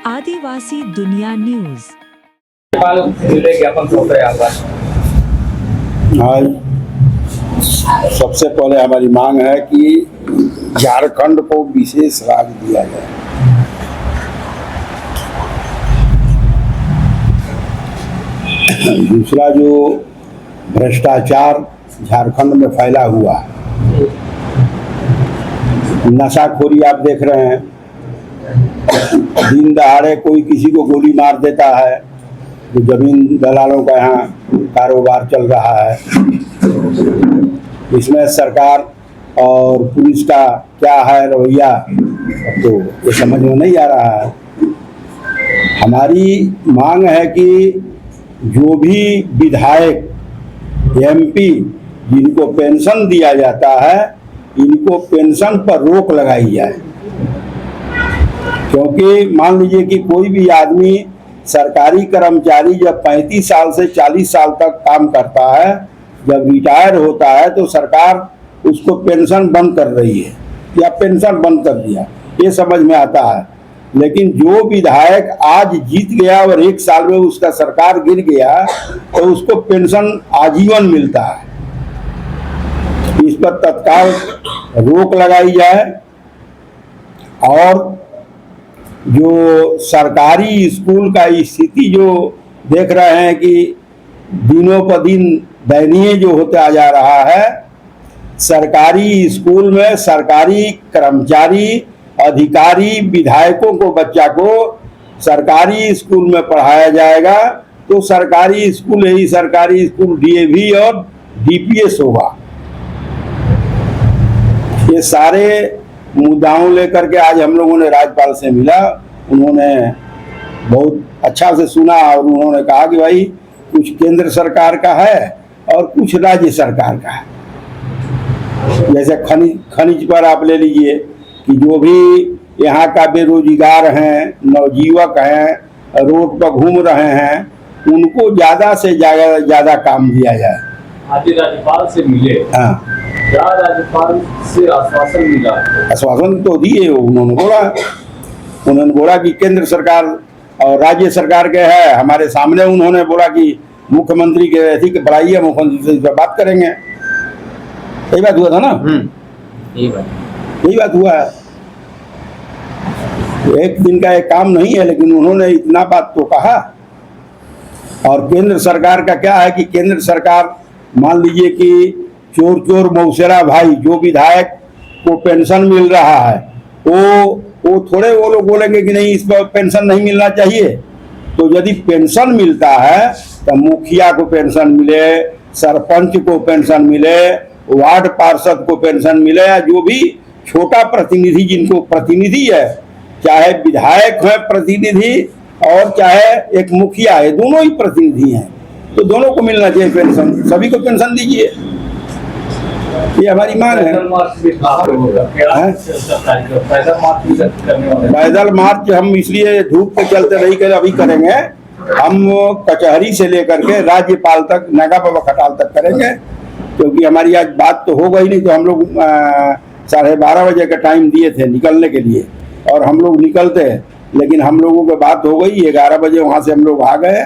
आदिवासी दुनिया न्यूज। आज सबसे पहले हमारी मांग है कि झारखंड को विशेष राज्य दिया जाए। दूसरा, जो भ्रष्टाचार झारखंड में फैला हुआ है, नशाखोरी आप देख रहे हैं, दिन दहाड़े कोई किसी को गोली मार देता है, जो जमीन दलालों का यहाँ कारोबार चल रहा है। इसमें सरकार और पुलिस का क्या है रवैया, तो ये समझ में नहीं आ रहा है। हमारी मांग है कि जो भी विधायक एमपी जिनको पेंशन दिया जाता है, इनको पेंशन पर रोक लगाई जाए। क्योंकि मान लीजिए कि कोई भी आदमी, सरकारी कर्मचारी जब 35 साल से 40 साल तक काम करता है, जब रिटायर होता है तो सरकार उसको पेंशन बंद कर रही है या पेंशन बंद कर दिया, ये समझ में आता है। लेकिन जो विधायक आज जीत गया और 1 साल में उसका सरकार गिर गया तो उसको पेंशन आजीवन मिलता है। इस पर तत्काल रोक लगाई जाए और जो सरकारी स्कूल का स्थिति जो देख रहे हैं कि दिनों पर दिन दयनीय जो होता जा रहा है, सरकारी स्कूल में सरकारी कर्मचारी, अधिकारी, विधायकों को, बच्चा को सरकारी स्कूल में पढ़ाया जाएगा तो सरकारी स्कूल ही सरकारी स्कूल डीएवी और डीपीएस होगा। ये सारे मुद्दाओं लेकर के आज हम लोगों ने राज्यपाल से मिला, उन्होंने बहुत अच्छा से सुना और उन्होंने कहा कि भाई कुछ केंद्र सरकार का है और कुछ राज्य सरकार का है। जैसे खनिज पर आप ले लीजिए कि जो भी यहाँ का बेरोजगार हैं, नवयुवक हैं, रोड पर घूम रहे हैं, उनको ज़्यादा से ज़्यादा काम दिया जाए। आज राज्यपाल से मिले, हाँ, क्या राज्यपाल से आश्वासन मिला? आश्वासन तो दिए, उन्होंने बोला कि केंद्र सरकार और राज्य सरकार के है। हमारे सामने उन्होंने बोला कि मुख्यमंत्री के ऐसी बढ़ाइए, मुख्यमंत्री से इस पर बात करेंगे। यही बात हुआ था ना? यही बात हुआ है। एक दिन का एक काम नहीं है, लेकिन उन्होंने इतना बात तो कहा। और केंद्र सरकार का क्या है कि केंद्र सरकार, मान लीजिए कि चोर मौसेरा भाई, जो विधायक को पेंशन मिल रहा है, वो थोड़े वो लोग बोलेंगे कि नहीं, इस पर पेंशन नहीं मिलना चाहिए। तो यदि पेंशन मिलता है तो मुखिया को पेंशन मिले, सरपंच को पेंशन मिले, वार्ड पार्षद को पेंशन मिले, या जो भी छोटा प्रतिनिधि, जिनको प्रतिनिधि है, चाहे विधायक है प्रतिनिधि और चाहे एक मुखिया है, दोनों ही प्रतिनिधि हैं, तो दोनों को मिलना चाहिए पेंशन। सभी को पेंशन दीजिए, ये हमारी मांग है। पैदल मार्च हम इसलिए धूप के चलते नहीं कर, अभी करेंगे। हम कचहरी से लेकर के राज्यपाल तक, नागा बाबा खटाल तक करेंगे, क्योंकि हमारी आज बात तो हो गई नहीं। तो हम लोग 12:30 बजे का टाइम दिए थे निकलने के लिए, और हम लोग निकलते हैं, लेकिन हम लोगों की बात हो गई। 11 बजे वहाँ से हम लोग आ गए,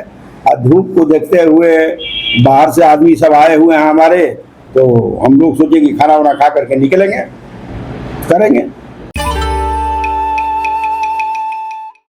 और धूप को देखते हुए बाहर से आदमी सब आए हुए हैं हमारे, तो हम लोग सोचे कि खाना वाना खा करके निकलेंगे, करेंगे।